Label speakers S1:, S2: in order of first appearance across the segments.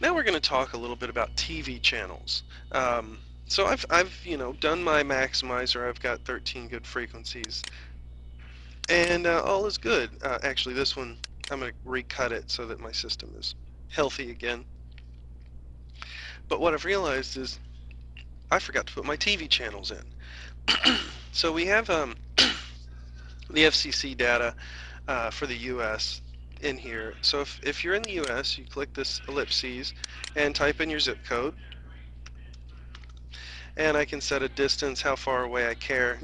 S1: Now we're going to talk a little bit about TV channels. So I've done my maximizer. I've got 13 good frequencies, and all is good. Actually, this one I'm going to recut it so that my system is healthy again. But what I've realized is I forgot to put my TV channels in. So we have the FCC data for the U.S. in here. So if you're in the U.S., you click this ellipses and type in your zip code, and I can set a distance, how far away I care,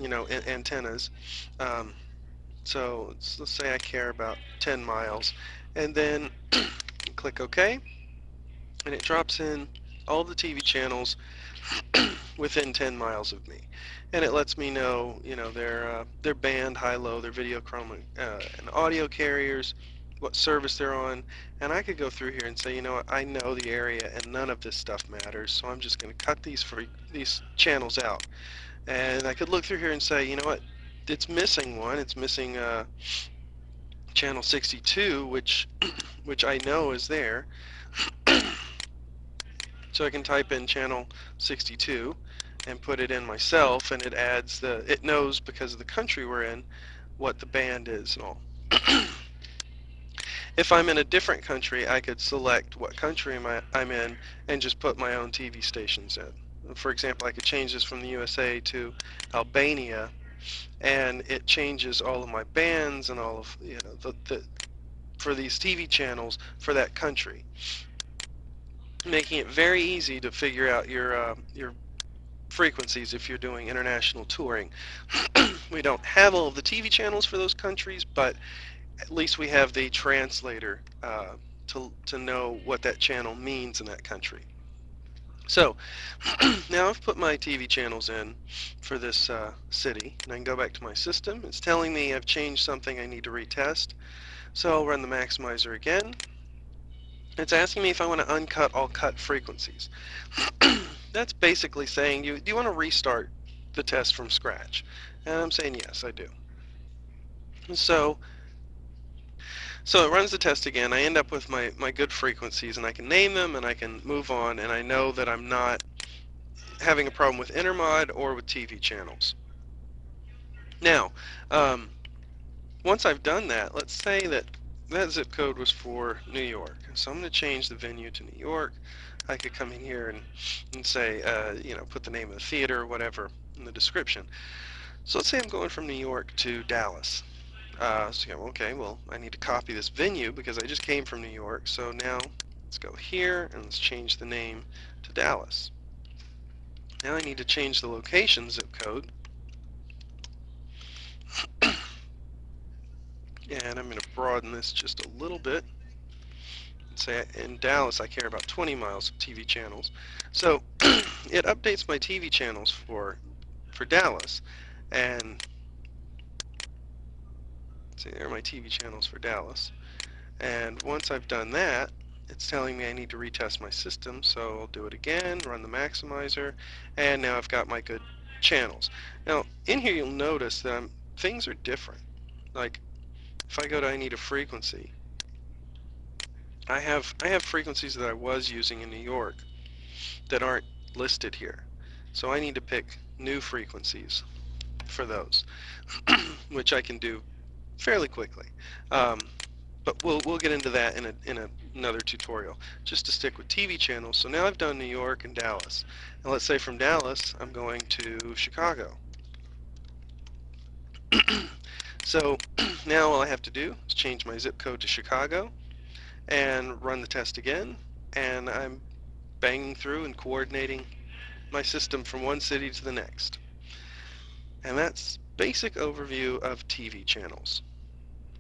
S1: antennas. Um, so let's say I care about 10 miles, and then click OK, and it drops in all the TV channels within 10 miles of me, and it lets me know, their band, high, low, their video, chroma, and audio carriers, what service they're on, and I could go through here and say, you know what, I know the area, and none of this stuff matters, so I'm just going to cut these channels out, and I could look through here and say, you know what, it's missing one. It's missing channel 62, which I know is there. So I can type in channel 62 and put it in myself, and it knows, because of the country we're in, what the band is and all. If I'm in a different country, I could select what country I'm in and just put my own TV stations in. For example, I could change this from the USA to Albania, and it changes all of my bands and all of for these TV channels for that country, making it very easy to figure out your frequencies if you're doing international touring. We don't have all of the TV channels for those countries, but at least we have the translator to know what that channel means in that country. So now I've put my TV channels in for this city, and I can go back to my system. It's telling me I've changed something I need to retest. So I'll run the maximizer again. It's asking me if I want to uncut all cut frequencies. That's basically saying, do you want to restart the test from scratch? And I'm saying yes, I do. So it runs the test again. I end up with my good frequencies, and I can name them, and I can move on, and I know that I'm not having a problem with Intermod or with TV channels. Now, once I've done that, let's say that zip code was for New York. So I'm going to change the venue to New York. I could come in here and say, put the name of the theater or whatever in the description. So let's say I'm going from New York to Dallas. Okay, well, I need to copy this venue because I just came from New York. So now let's go here and let's change the name to Dallas. Now I need to change the location zip code. And I'm going to broaden this just a little bit. Let's say in Dallas I care about 20 miles of TV channels. So it updates my TV channels for Dallas. And see, there are my TV channels for Dallas. And once I've done that, it's telling me I need to retest my system, so I'll do it again, run the maximizer, and now I've got my good channels. Now, in here you'll notice that things are different. Like, if I go to I need a frequency, I have frequencies that I was using in New York that aren't listed here. So I need to pick new frequencies for those, which I can do fairly quickly. But we'll get into that in another tutorial, just to stick with TV channels. So now I've done New York and Dallas. And let's say from Dallas, I'm going to Chicago. So now all I have to do is change my zip code to Chicago and run the test again. And I'm banging through and coordinating my system from one city to the next. And that's basic overview of TV channels.